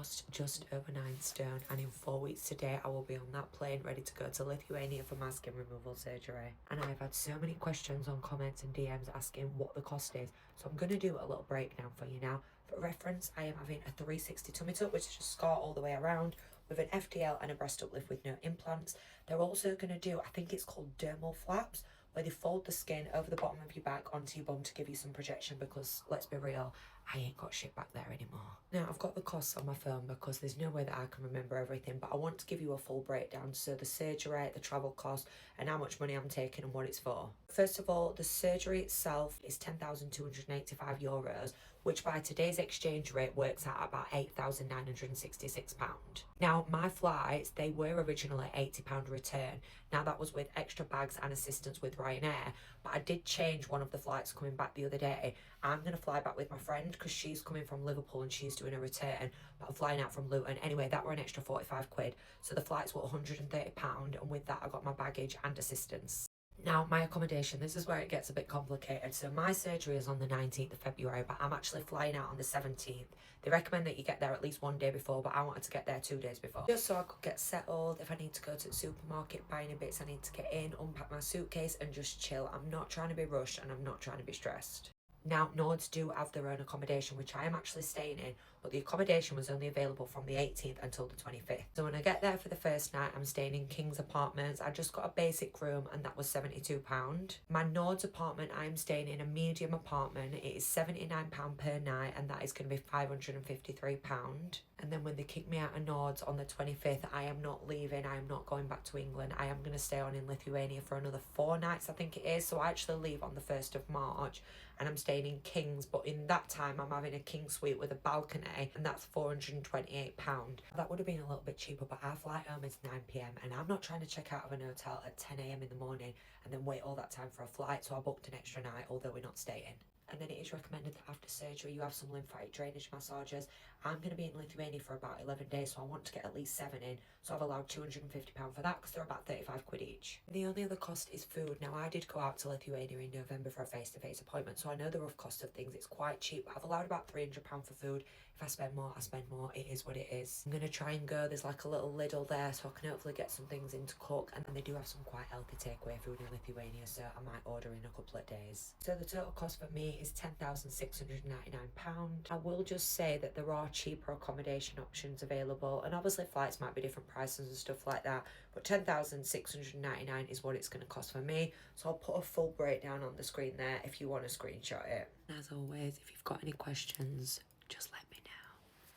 lost just over 9 stone, and in 4 weeks today I will be on that plane ready to go to Lithuania for my skin removal surgery. And I have had so many questions on comments and DMs asking what the cost is, so I'm going to do a little breakdown for you now. For reference, I am having a 360 tummy tuck, which is just scar all the way around, with an FDL and a breast uplift with no implants. They're also going to do, I think it's called dermal flaps, where they fold the skin over the bottom of your back onto your bum to give you some projection, because let's be real, I ain't got shit back there anymore. Now, I've got the costs on my phone because there's no way that I can remember everything, but I want to give you a full breakdown. So the surgery, the travel cost, and how much money I'm taking and what it's for. First of all, the surgery itself is €10,285, which by today's exchange rate works out about £8,966. Now, my flights, they were originally £80 return. Now, that was with extra bags and assistance with Ryanair, but I did change one of the flights coming back the other day. I'm going to fly back with my friend because she's coming from Liverpool and she's doing a return, but I'm flying out from Luton. Anyway, that were an extra £45, so the flights were £130, and with that I got my baggage and assistance. Now, my accommodation, this is where it gets a bit complicated. So my surgery is on the 19th of February, but I'm actually flying out on the 17th. They recommend that you get there at least 1 day before, but I wanted to get there 2 days before, just so I could get settled. If I need to go to the supermarket, buy any bits, I need to get in, unpack my suitcase and just chill. I'm not trying to be rushed and I'm not trying to be stressed. Now, Nords do have their own accommodation, which I am actually staying in, but the accommodation was only available from the 18th until the 25th. So when I get there for the first night, I'm staying in King's Apartments. I just got a basic room and that was £72. My Nords apartment, I'm staying in a medium apartment. It is £79 per night, and that is going to be £553. And then when they kick me out of Nords on the 25th, I am not leaving. I am not going back to England. I am going to stay on in Lithuania for another 4 nights, I think it is. So I actually leave on the 1st of March and I'm staying in King's, but in that time I'm having a king suite with a balcony, and that's £428. That would have been a little bit cheaper, but our flight home is 9 p.m. and I'm not trying to check out of an hotel at 10 a.m. in the morning and then wait all that time for a flight, so I booked an extra night, although we're not staying. And then it is recommended that after surgery you have some lymphatic drainage massages. I'm going to be in Lithuania for about 11 days, so I want to get at least 7 in. So I've allowed £250 for that because they're about £35 each. The only other cost is food. Now, I did go out to Lithuania in November for a face-to-face appointment, so I know the rough cost of things. It's quite cheap. I've allowed about £300 for food. If I spend more, I spend more. It is what it is. I'm going to try and go. There's like a little Lidl there, so I can hopefully get some things in to cook. And then they do have some quite healthy takeaway food in Lithuania, so I might order in a couple of days. So the total cost for me is £10,699. I will just say that there are cheaper accommodation options available, and obviously flights might be different prices and stuff like that, but £10,699 is what it's going to cost for me. So I'll put a full breakdown on the screen there if you want to screenshot it. As always, if you've got any questions, just let me